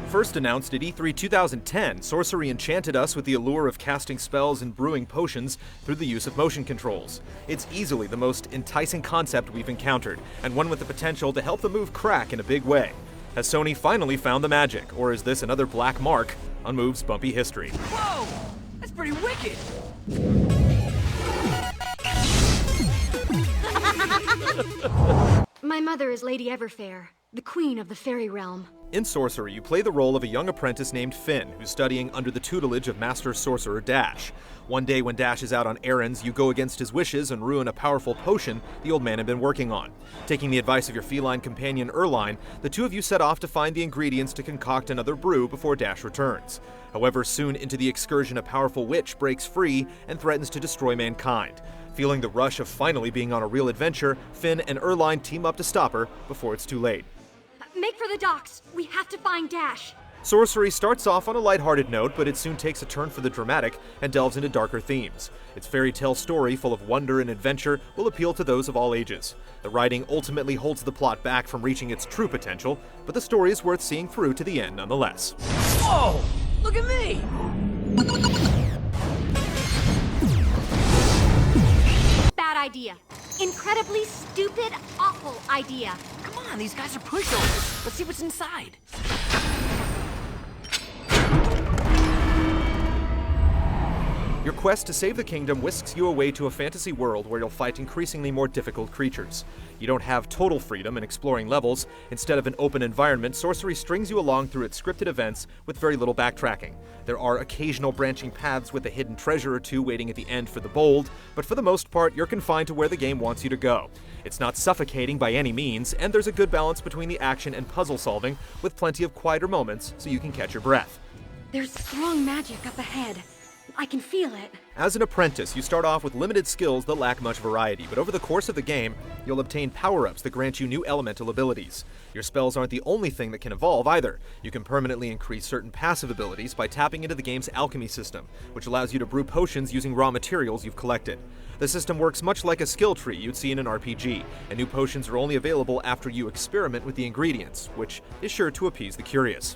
First announced at E3 2010, Sorcery enchanted us with the allure of casting spells and brewing potions through the use of motion controls. It's easily the most enticing concept we've encountered, and one with the potential to help the move crack in a big way. Has Sony finally found the magic, or is this another black mark on Move's bumpy history? Whoa! That's pretty wicked! My mother is Lady Everfair, the queen of the fairy realm. In Sorcery, you play the role of a young apprentice named Finn, who's studying under the tutelage of Master Sorcerer Dash. One day when Dash is out on errands, you go against his wishes and ruin a powerful potion the old man had been working on. Taking the advice of your feline companion Erline, the two of you set off to find the ingredients to concoct another brew before Dash returns. However, soon into the excursion, a powerful witch breaks free and threatens to destroy mankind. Feeling the rush of finally being on a real adventure, Finn and Erline team up to stop her before it's too late. Make for the docks! We have to find Dash! Sorcery starts off on a lighthearted note, but it soon takes a turn for the dramatic and delves into darker themes. Its fairy tale story, full of wonder and adventure, will appeal to those of all ages. The writing ultimately holds the plot back from reaching its true potential, but the story is worth seeing through to the end nonetheless. Whoa! Look at me! Bad idea. Incredibly stupid, awful idea. Come on, these guys are pushovers. Let's see what's inside. Your quest to save the kingdom whisks you away to a fantasy world where you'll fight increasingly more difficult creatures. You don't have total freedom in exploring levels. Instead of an open environment, Sorcery strings you along through its scripted events with very little backtracking. There are occasional branching paths with a hidden treasure or two waiting at the end for the bold, but for the most part, you're confined to where the game wants you to go. It's not suffocating by any means, and there's a good balance between the action and puzzle solving, with plenty of quieter moments so you can catch your breath. There's strong magic up ahead. I can feel it. As an apprentice, you start off with limited skills that lack much variety, but over the course of the game, you'll obtain power-ups that grant you new elemental abilities. Your spells aren't the only thing that can evolve either. You can permanently increase certain passive abilities by tapping into the game's alchemy system, which allows you to brew potions using raw materials you've collected. The system works much like a skill tree you'd see in an RPG, and new potions are only available after you experiment with the ingredients, which is sure to appease the curious.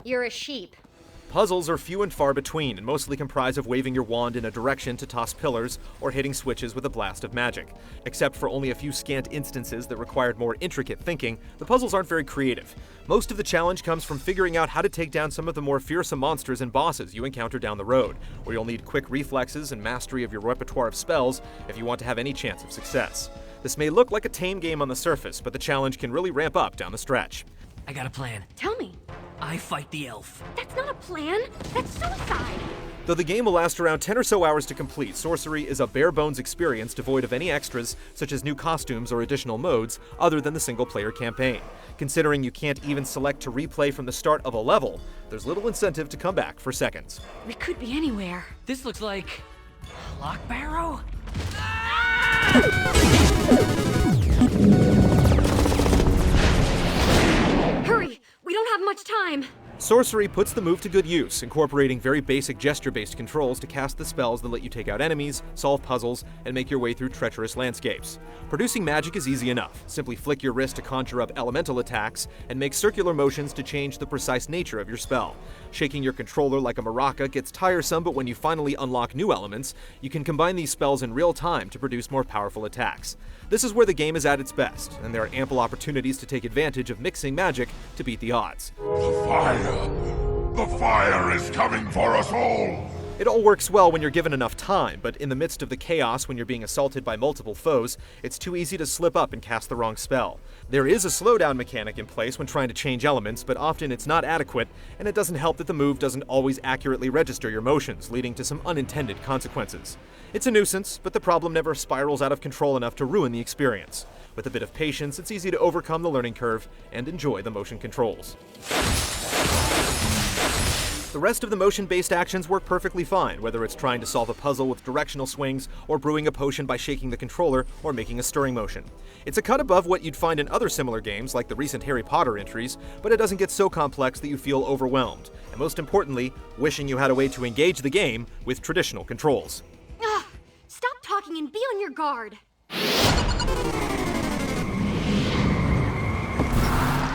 You're a sheep. Puzzles are few and far between, and mostly comprise of waving your wand in a direction to toss pillars or hitting switches with a blast of magic. Except for only a few scant instances that required more intricate thinking, the puzzles aren't very creative. Most of the challenge comes from figuring out how to take down some of the more fearsome monsters and bosses you encounter down the road, where you'll need quick reflexes and mastery of your repertoire of spells if you want to have any chance of success. This may look like a tame game on the surface, but the challenge can really ramp up down the stretch. I got a plan. Tell me. I fight the elf. That's not a plan. That's suicide. Though the game will last around 10 or so hours to complete, Sorcery is a bare-bones experience devoid of any extras, such as new costumes or additional modes, other than the single-player campaign. Considering you can't even select to replay from the start of a level, there's little incentive to come back for seconds. We could be anywhere. This looks like... Lock Barrow? Hurry! We don't have much time! Sorcery puts the move to good use, incorporating very basic gesture-based controls to cast the spells that let you take out enemies, solve puzzles, and make your way through treacherous landscapes. Producing magic is easy enough. Simply flick your wrist to conjure up elemental attacks, and make circular motions to change the precise nature of your spell. Shaking your controller like a maraca gets tiresome, but when you finally unlock new elements, you can combine these spells in real time to produce more powerful attacks. This is where the game is at its best, and there are ample opportunities to take advantage of mixing magic to beat the odds. The fire! The fire is coming for us all! It all works well when you're given enough time, but in the midst of the chaos when you're being assaulted by multiple foes, it's too easy to slip up and cast the wrong spell. There is a slowdown mechanic in place when trying to change elements, but often it's not adequate, and it doesn't help that the move doesn't always accurately register your motions, leading to some unintended consequences. It's a nuisance, but the problem never spirals out of control enough to ruin the experience. With a bit of patience, it's easy to overcome the learning curve and enjoy the motion controls. The rest of the motion-based actions work perfectly fine, whether it's trying to solve a puzzle with directional swings, or brewing a potion by shaking the controller, or making a stirring motion. It's a cut above what you'd find in other similar games, like the recent Harry Potter entries, but it doesn't get so complex that you feel overwhelmed, and most importantly, wishing you had a way to engage the game with traditional controls. Stop talking talking and be on your guard.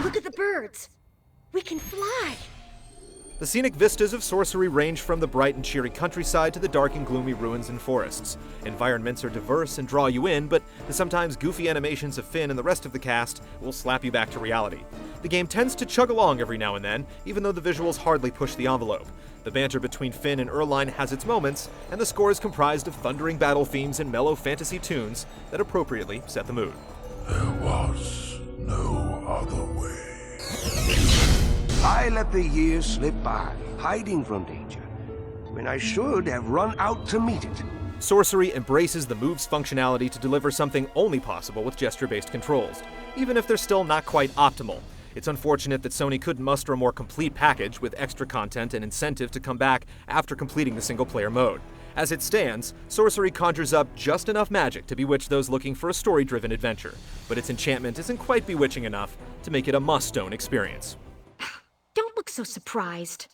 Look at the birds. We can fly. The scenic vistas of Sorcery range from the bright and cheery countryside to the dark and gloomy ruins and forests. Environments are diverse and draw you in, but the sometimes goofy animations of Finn and the rest of the cast will slap you back to reality. The game tends to chug along every now and then, even though the visuals hardly push the envelope. The banter between Finn and Erline has its moments, and the score is comprised of thundering battle themes and mellow fantasy tunes that appropriately set the mood. There was no other way. I let the years slip by, hiding from danger, when I should have run out to meet it. Sorcery embraces the move's functionality to deliver something only possible with gesture-based controls, even if they're still not quite optimal. It's unfortunate that Sony couldn't muster a more complete package with extra content and incentive to come back after completing the single-player mode. As it stands, Sorcery conjures up just enough magic to bewitch those looking for a story-driven adventure, but its enchantment isn't quite bewitching enough to make it a must-own experience. Don't look so surprised.